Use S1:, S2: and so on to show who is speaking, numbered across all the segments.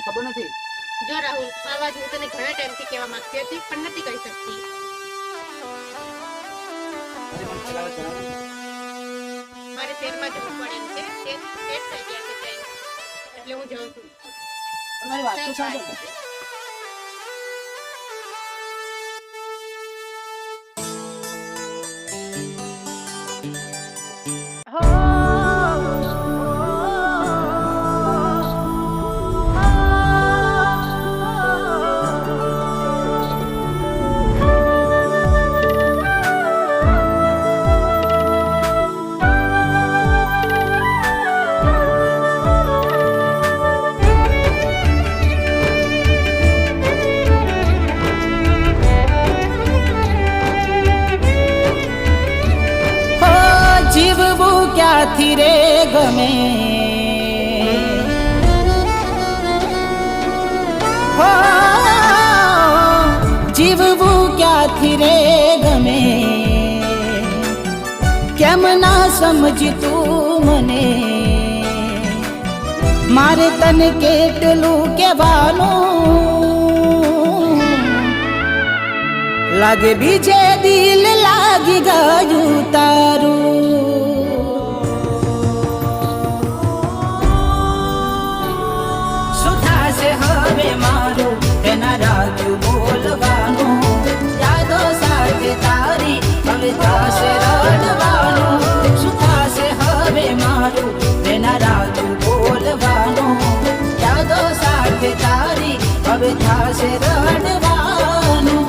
S1: મને ખબર નથી.
S2: જો રાહુલ, આ વાત હું તને ઘણા ટાઈમથી કહેવા માંગતી હતી પણ નથી કહી શકતી. મારે શહેરમાં જવું પડે એમ છે, તે સેટ થઈ ગયા છે ટ્રેન, એટલે હું જઉં છું.
S1: મારી વાત તો સાંભળ.
S3: ક્યાંથી રે ગમે હો, જીવવું ક્યાંથી રે ગમે, કેમ ના સમજી તું મને, મારે તને કેટલું કહેવાનું, લાગે બીજે દિલ લાગી ગયું તારું. હવે મારું તેના રાજુ બોલવાનું, યાદો સાથે તારી હવે થશે રડવાનું, શું થશે હવે મારું તેના રાજુ બોલવાનું, યાદો સાથે તારી હવે થશે રડવાનું.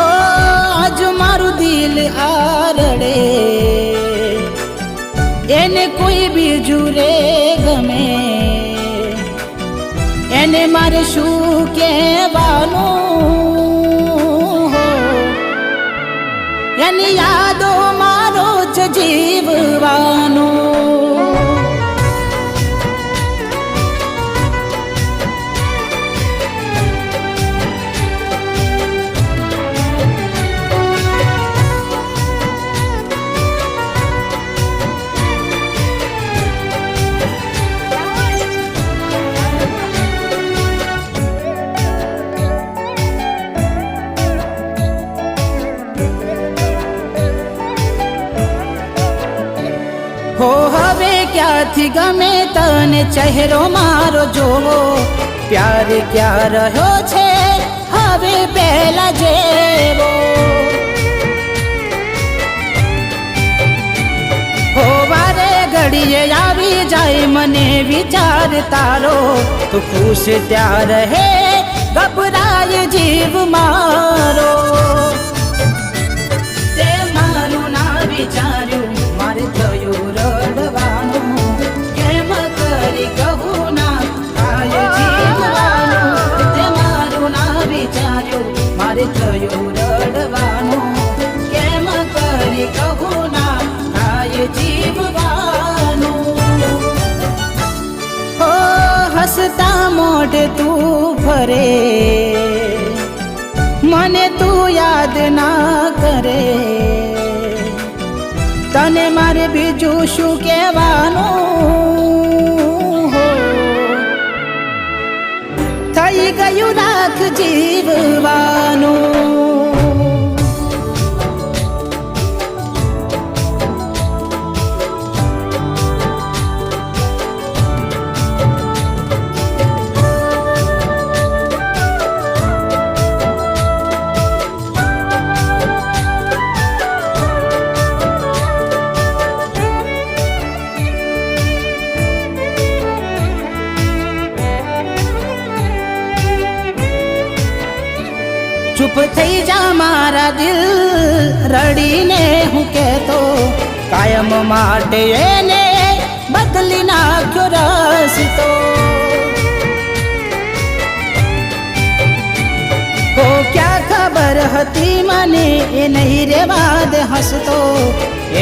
S3: ઓ આજ મારું દિલ આ રડે, એને કોઈ બીજું રે ગમે, એને મારે શું કહેવાનું હો, એની યાદો મારો જ જીવવાનું. હો હવે ક્યાંથી ગમે તને ચહેરો મારો જોવો, પ્યાર ક્યાં રહ્યો છે હવે પહેલા જેવો, હો વારે ઘડીએ આવી જાય મને વિચાર તારો, તું ખુશ ત્યાં રહે ગભરાય જીવ મારો, તે મારું ના વિચાર્યું મારે થયું રડવાનું, કેમ કરી કહું ના આય જીવવાનું, તે મારું ના વિચાર્યું મારે થયું રડવાનું, કેમ કરી કહું ના આય જીવવાનું. હો હસતા મોઢે તું ફરે, મને તું યાદ ના કરે, તને મારે બીજું શું કહેવાનું હો, થઈ ગયું રાખ જીવવાનું. ચૂપ થઈ જા મારા દિલ, રડીને હું કહેતો કાયમ માટે એને બદલી નાખ્યો રસ્તો, હો ક્યાં ખબર હતી મને એ નહીં રેવા દે હસતો,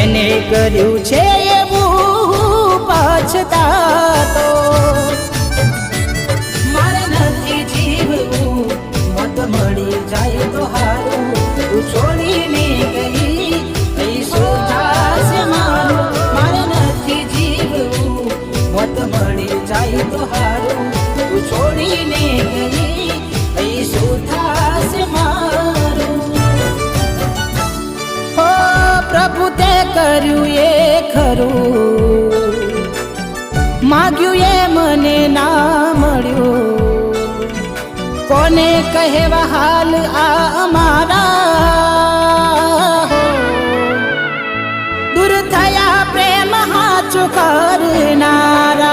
S3: એને કર્યું છે એવું પછતાતો, મારે નથી જીવવું મોત મળી જાય તો હારું, તું છોડીને ગઈ શું થશે મારું, મારે નથી જીવવું મોત મળી જાય તો હારું. કર્યું એ ખરું, માગ્યું એ મને ના મળ્યું, કોને કહેવા હાલ આ અમારા, દૂર થયા પ્રેમ હાચો કરનારા,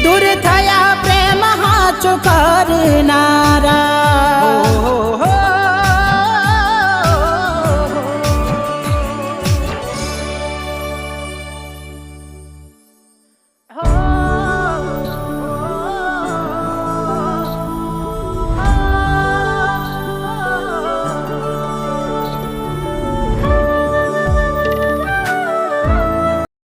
S3: દૂર થયા પ્રેમ હાચો કરનારા.